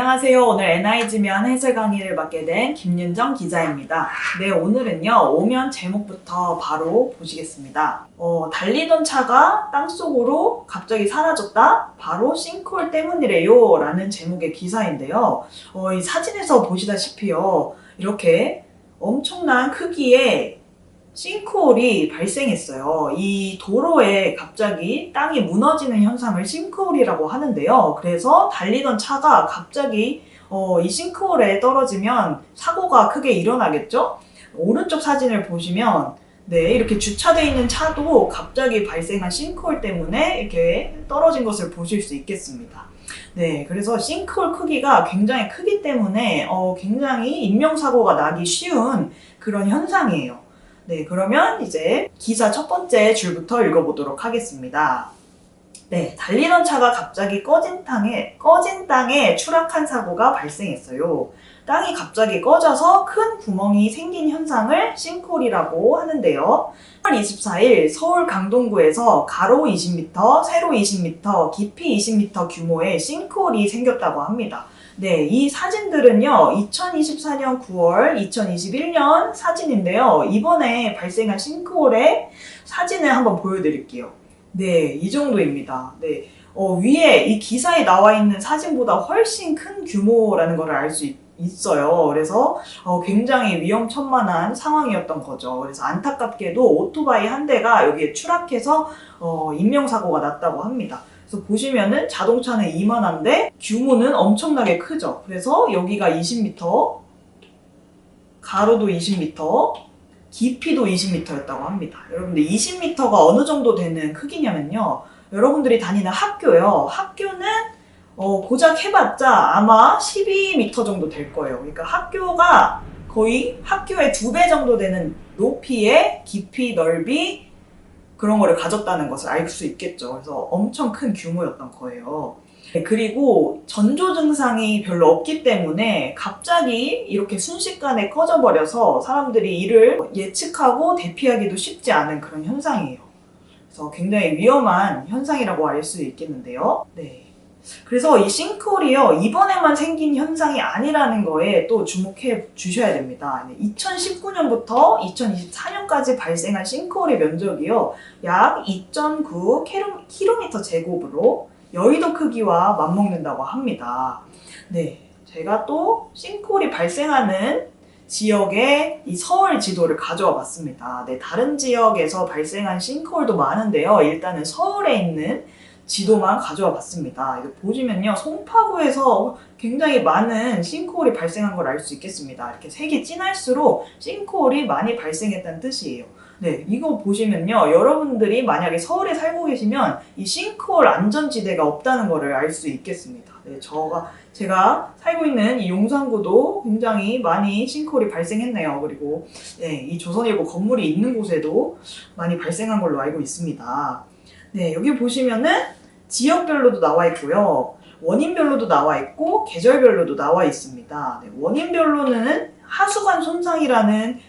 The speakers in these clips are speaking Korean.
안녕하세요. 오늘 NI지면 해설 강의를 맡게 된 김윤정 기자입니다. 네, 오늘은요, 오면 제목부터 바로 보시겠습니다. 달리던 차가 땅속으로 갑자기 사라졌다? 바로 싱크홀 때문이래요. 라는 제목의 기사인데요. 이 사진에서 보시다시피요, 이렇게 엄청난 크기의 싱크홀이 발생했어요. 이 도로에 갑자기 땅이 무너지는 현상을 싱크홀이라고 하는데요. 그래서 달리던 차가 갑자기 이 싱크홀에 떨어지면 사고가 크게 일어나겠죠? 오른쪽 사진을 보시면 이렇게 주차되어 있는 차도 갑자기 발생한 싱크홀 때문에 이렇게 떨어진 것을 보실 수 있겠습니다. 네, 그래서 싱크홀 크기가 굉장히 크기 때문에 굉장히 인명사고가 나기 쉬운 그런 현상이에요. 네, 그러면 이제 기사 첫 번째 줄부터 읽어보도록 하겠습니다. 네, 달리던 차가 갑자기 꺼진 땅에 추락한 사고가 발생했어요. 땅이 갑자기 꺼져서 큰 구멍이 생긴 현상을 싱크홀이라고 하는데요. 8월 24일 서울 강동구에서 가로 20m, 세로 20m, 깊이 20m 규모의 싱크홀이 생겼다고 합니다. 네, 이 사진들은요, 2024년 9월, 2021년 사진인데요. 이번에 발생한 싱크홀의 사진을 한번 보여드릴게요. 네, 이 정도입니다. 네, 위에 이 기사에 나와 있는 사진보다 훨씬 큰 규모라는 걸 알 수 있어요. 그래서 굉장히 위험천만한 상황이었던 거죠. 그래서 안타깝게도 오토바이 한 대가 여기에 추락해서 인명사고가 났다고 합니다. 그래서 보시면은 자동차는 이만한데 규모는 엄청나게 크죠. 그래서 여기가 20m, 가로도 20m, 깊이도 20m였다고 합니다. 여러분들 20m가 어느 정도 되는 크기냐면요. 여러분들이 다니는 학교요. 학교는 고작 해봤자 아마 12m 정도 될 거예요. 그러니까 학교가 거의 학교의 2배 정도 되는 높이의 깊이, 넓이 그런 거를 가졌다는 것을 알 수 있겠죠. 그래서 엄청 큰 규모였던 거예요. 그리고 전조 증상이 별로 없기 때문에 갑자기 이렇게 순식간에 꺼져버려서 사람들이 이를 예측하고 대피하기도 쉽지 않은 그런 현상이에요. 그래서 굉장히 위험한 현상이라고 알 수 있겠는데요. 네. 그래서 이 싱크홀이요, 이번에만 생긴 현상이 아니라는 거에 또 주목해 주셔야 됩니다. 2019년부터 2024년까지 발생한 싱크홀의 면적이요, 약 2.9km 제곱으로 여의도 크기와 맞먹는다고 합니다. 네, 제가 또 싱크홀이 발생하는 지역의 이 서울 지도를 가져와 봤습니다. 네, 다른 지역에서 발생한 싱크홀도 많은데요. 일단은 서울에 있는 지도만 가져와 봤습니다. 이거 보시면요, 송파구에서 굉장히 많은 싱크홀이 발생한 걸 알 수 있겠습니다. 이렇게 색이 진할수록 싱크홀이 많이 발생했다는 뜻이에요. 네, 이거 보시면요, 여러분들이 만약에 서울에 살고 계시면 이 싱크홀 안전지대가 없다는 거를 알 수 있겠습니다. 네, 제가 살고 있는 이 용산구도 굉장히 많이 싱크홀이 발생했네요. 그리고 이 조선일보 건물이 있는 곳에도 많이 발생한 걸로 알고 있습니다. 네, 여기 보시면은 지역별로도 나와 있고요. 원인별로도 나와 있고 계절별로도 나와 있습니다. 네, 원인별로는 하수관 손상이라는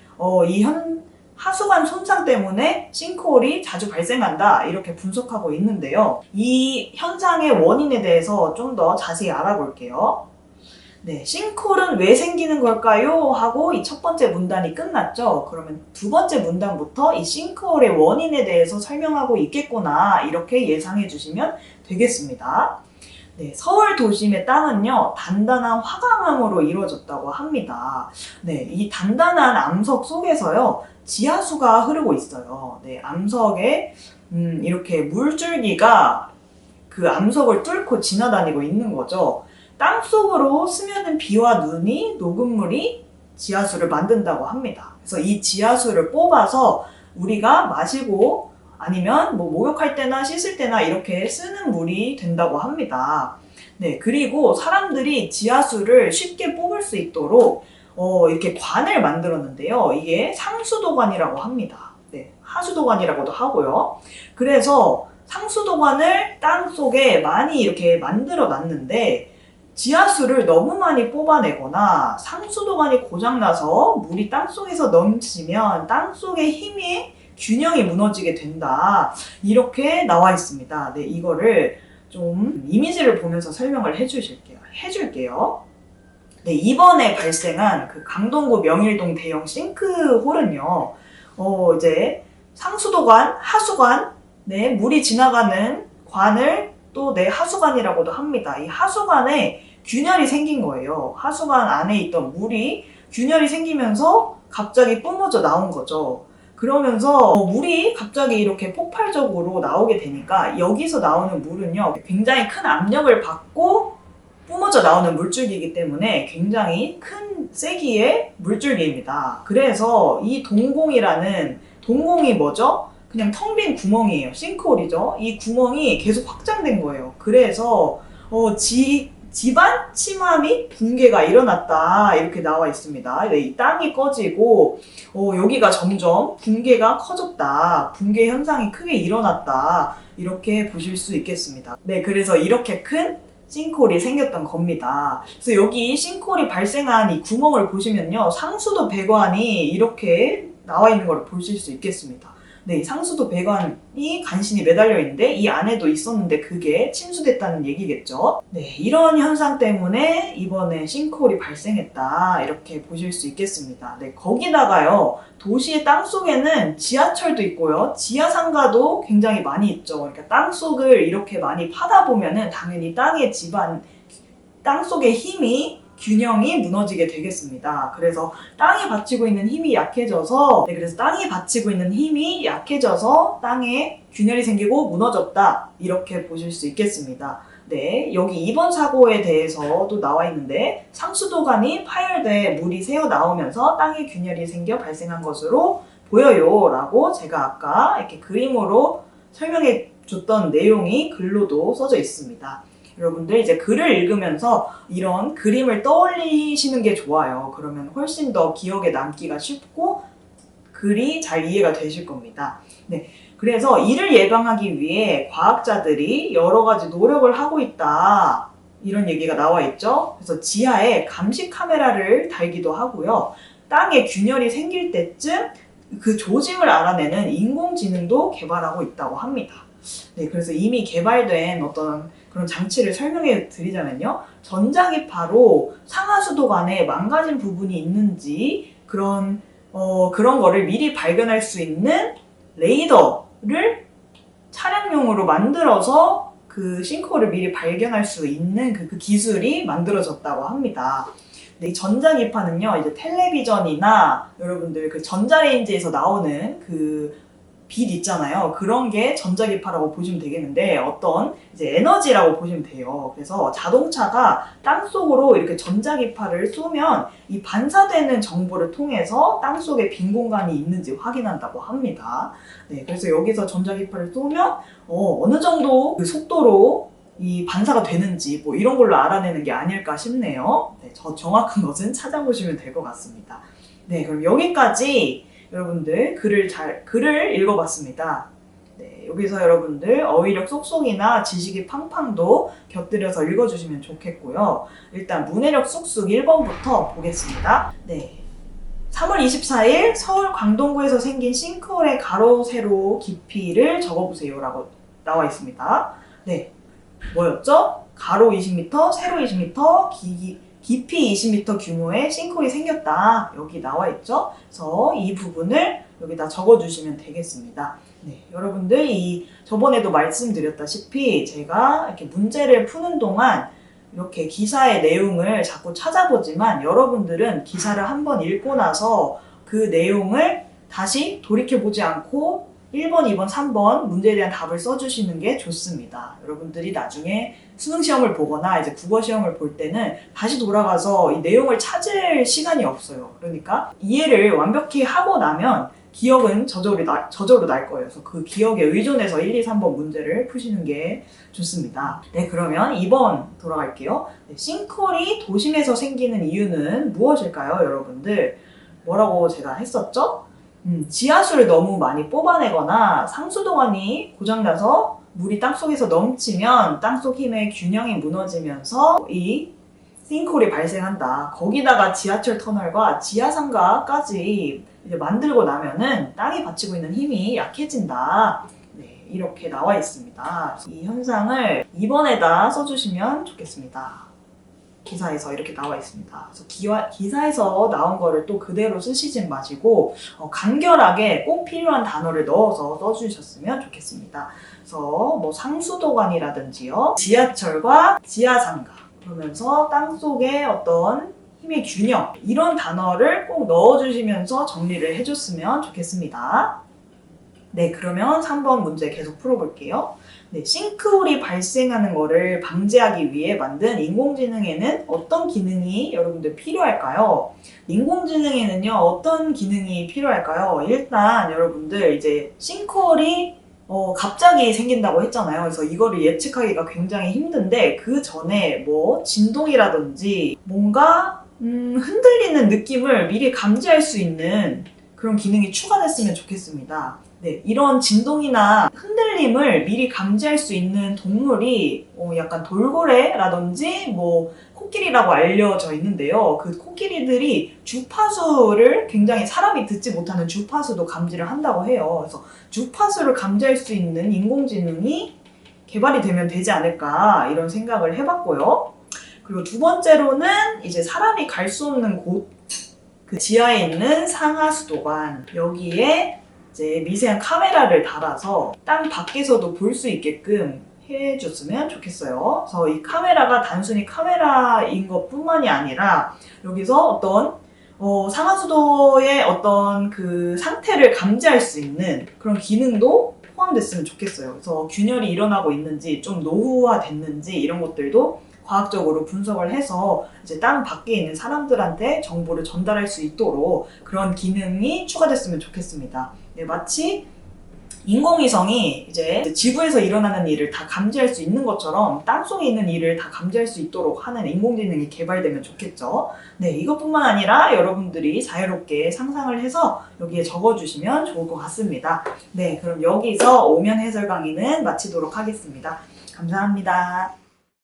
하수관 손상 때문에 싱크홀이 자주 발생한다, 이렇게 분석하고 있는데요. 이 현상의 원인에 대해서 좀 더 자세히 알아볼게요. 네, 싱크홀은 왜 생기는 걸까요? 하고 이 첫 번째 문단이 끝났죠. 그러면 두 번째 문단부터 이 싱크홀의 원인에 대해서 설명하고 있겠구나, 이렇게 예상해 주시면 되겠습니다. 네, 서울 도심의 땅은요, 단단한 화강암으로 이루어졌다고 합니다. 네, 이 단단한 암석 속에서요, 지하수가 흐르고 있어요. 네, 암석에 이렇게 물줄기가 그 암석을 뚫고 지나다니고 있는 거죠. 땅속으로 스며든 비와 눈이 녹음물이 지하수를 만든다고 합니다. 그래서 이 지하수를 뽑아서 우리가 마시고 아니면 목욕할 때나 씻을 때나 이렇게 쓰는 물이 된다고 합니다. 네, 그리고 사람들이 지하수를 쉽게 뽑을 수 있도록 이렇게 관을 만들었는데요. 이게 상수도관이라고 합니다. 네, 하수도관이라고도 하고요. 그래서 상수도관을 땅 속에 많이 이렇게 만들어 놨는데, 지하수를 너무 많이 뽑아내거나 상수도관이 고장나서 물이 땅속에서 넘치면 땅속의 힘이 균형이 무너지게 된다, 이렇게 나와 있습니다. 네, 이거를 좀 이미지를 보면서 설명을 해주실게요. 해줄게요. 네, 이번에 발생한 그 강동구 명일동 대형 싱크홀은요, 이제 상수도관, 하수관, 네, 물이 지나가는 관을 또 네, 하수관이라고도 합니다. 이 하수관에 균열이 생긴 거예요. 하수관 안에 있던 물이 균열이 생기면서 갑자기 뿜어져 나온 거죠. 그러면서 물이 갑자기 이렇게 폭발적으로 나오게 되니까 여기서 나오는 물은요, 굉장히 큰 압력을 받고 뿜어져 나오는 물줄기이기 때문에 굉장히 큰 세기의 물줄기입니다. 그래서 이 동공이 뭐죠? 그냥 텅 빈 구멍이에요. 싱크홀이죠. 이 구멍이 계속 확장된 거예요. 그래서 집안 침하 및 붕괴가 일어났다 이렇게 나와 있습니다. 네, 이 땅이 꺼지고 여기가 점점 붕괴가 커졌다. 붕괴 현상이 크게 일어났다. 이렇게 보실 수 있겠습니다. 네, 그래서 이렇게 큰 싱크홀이 생겼던 겁니다. 그래서 여기 싱크홀이 발생한 이 구멍을 보시면요, 상수도 배관이 이렇게 나와 있는 걸 보실 수 있겠습니다. 네, 상수도 배관이 간신히 매달려 있는데 이 안에도 있었는데 그게 침수됐다는 얘기겠죠. 네, 이런 현상 때문에 이번에 싱크홀이 발생했다 이렇게 보실 수 있겠습니다. 네, 거기다가요, 도시의 땅속에는 지하철도 있고요, 지하상가도 굉장히 많이 있죠. 그러니까 땅속을 이렇게 많이 파다 보면은 당연히 땅속의 균형이 무너지게 되겠습니다. 그래서 땅이 받치고 있는 힘이 약해져서 땅에 균열이 생기고 무너졌다 이렇게 보실 수 있겠습니다. 네, 여기 이번 사고에 대해서도 나와 있는데, 상수도관이 파열돼 물이 새어 나오면서 땅에 균열이 생겨 발생한 것으로 보여요 라고 제가 아까 이렇게 그림으로 설명해 줬던 내용이 글로도 써져 있습니다. 여러분들 이제 글을 읽으면서 이런 그림을 떠올리시는 게 좋아요. 그러면 훨씬 더 기억에 남기가 쉽고 글이 잘 이해가 되실 겁니다. 네, 그래서 이를 예방하기 위해 과학자들이 여러 가지 노력을 하고 있다 이런 얘기가 나와 있죠. 그래서 지하에 감시 카메라를 달기도 하고요, 땅에 균열이 생길 때쯤 그 조짐을 알아내는 인공지능도 개발하고 있다고 합니다. 네, 그래서 이미 개발된 어떤 그런 장치를 설명해 드리자면요, 전자기파로 상하수도 간에 망가진 부분이 있는지 그런 거를 미리 발견할 수 있는 레이더를 차량용으로 만들어서 그 싱크홀을 미리 발견할 수 있는 그 기술이 만들어졌다고 합니다. 네, 이 전자기파는요, 이제 텔레비전이나 여러분들 그 전자레인지에서 나오는 그 빛 있잖아요. 그런 게 전자기파라고 보시면 되겠는데, 어떤 이제 에너지라고 보시면 돼요. 그래서 자동차가 땅속으로 이렇게 전자기파를 쏘면 이 반사되는 정보를 통해서 땅속에 빈 공간이 있는지 확인한다고 합니다. 네, 그래서 여기서 전자기파를 쏘면 어느 정도 그 속도로 이 반사가 되는지 뭐 이런 걸로 알아내는 게 아닐까 싶네요. 네, 정확한 것은 찾아보시면 될 것 같습니다. 네, 그럼 여기까지 여러분들 글을 읽어봤습니다. 네, 여기서 여러분들 어휘력 쏙쏙이나 지식이 팡팡도 곁들여서 읽어주시면 좋겠고요. 일단 문해력 쑥쑥 1번부터 보겠습니다. 네, 3월 24일 서울 광동구에서 생긴 싱크홀의 가로 세로 깊이를 적어보세요 라고 나와 있습니다. 네, 뭐였죠? 가로 20m, 세로 20m, 깊이 20m 규모의 싱크홀이 생겼다. 여기 나와 있죠? 그래서 이 부분을 여기다 적어주시면 되겠습니다. 네, 여러분들 저번에도 말씀드렸다시피 제가 이렇게 문제를 푸는 동안 이렇게 기사의 내용을 자꾸 찾아보지만, 여러분들은 기사를 한번 읽고 나서 그 내용을 다시 돌이켜보지 않고 1번, 2번, 3번 문제에 대한 답을 써주시는 게 좋습니다. 여러분들이 나중에 수능시험을 보거나 이제 국어시험을 볼 때는 다시 돌아가서 이 내용을 찾을 시간이 없어요. 그러니까 이해를 완벽히 하고 나면 기억은 저절로 날 거예요. 그래서 그 기억에 의존해서 1, 2, 3번 문제를 푸시는 게 좋습니다. 네, 그러면 2번 돌아갈게요. 네, 싱크홀이 도심에서 생기는 이유는 무엇일까요, 여러분들? 뭐라고 제가 했었죠? 지하수를 너무 많이 뽑아내거나 상수도관이 고장나서 물이 땅속에서 넘치면 땅속 힘의 균형이 무너지면서 이 싱크홀이 발생한다. 거기다가 지하철 터널과 지하상가까지 이제 만들고 나면은 땅이 받치고 있는 힘이 약해진다. 네, 이렇게 나와 있습니다. 이 현상을 2번에다 써주시면 좋겠습니다. 기사에서 이렇게 나와 있습니다. 그래서 기사에서 나온 거를 또 그대로 쓰시진 마시고 간결하게 꼭 필요한 단어를 넣어서 써주셨으면 좋겠습니다. 그래서 뭐 상수도관이라든지요, 지하철과 지하상가, 그러면서 땅속의 어떤 힘의 균형, 이런 단어를 꼭 넣어주시면서 정리를 해줬으면 좋겠습니다. 네, 그러면 3번 문제 계속 풀어볼게요. 네, 싱크홀이 발생하는 거를 방지하기 위해 만든 인공지능에는 어떤 기능이 여러분들 필요할까요? 인공지능에는요, 어떤 기능이 필요할까요? 일단 여러분들 이제 싱크홀이 갑자기 생긴다고 했잖아요. 그래서 이거를 예측하기가 굉장히 힘든데 그 전에 뭐 진동이라든지 뭔가 흔들리는 느낌을 미리 감지할 수 있는 그런 기능이 추가됐으면 좋겠습니다. 네, 이런 진동이나 흔들림을 미리 감지할 수 있는 동물이 약간 돌고래라든지 뭐 코끼리라고 알려져 있는데요. 그 코끼리들이 주파수를 굉장히 사람이 듣지 못하는 주파수도 감지를 한다고 해요. 그래서 주파수를 감지할 수 있는 인공지능이 개발이 되면 되지 않을까 이런 생각을 해봤고요. 그리고 두 번째로는 이제 사람이 갈 수 없는 곳, 그 지하에 있는 상하수도관, 여기에 이제 미세한 카메라를 달아서 땅 밖에서도 볼 수 있게끔 해줬으면 좋겠어요. 그래서 이 카메라가 단순히 카메라인 것 뿐만이 아니라 여기서 어떤 상하수도의 어떤 그 상태를 감지할 수 있는 그런 기능도 포함됐으면 좋겠어요. 그래서 균열이 일어나고 있는지, 좀 노후화됐는지 이런 것들도 과학적으로 분석을 해서 이제 땅 밖에 있는 사람들한테 정보를 전달할 수 있도록 그런 기능이 추가됐으면 좋겠습니다. 네, 마치 인공위성이 이제 지구에서 일어나는 일을 다 감지할 수 있는 것처럼 땅속에 있는 일을 다 감지할 수 있도록 하는 인공지능이 개발되면 좋겠죠. 네, 이것뿐만 아니라 여러분들이 자유롭게 상상을 해서 여기에 적어주시면 좋을 것 같습니다. 네, 그럼 여기서 오면 해설 강의는 마치도록 하겠습니다. 감사합니다.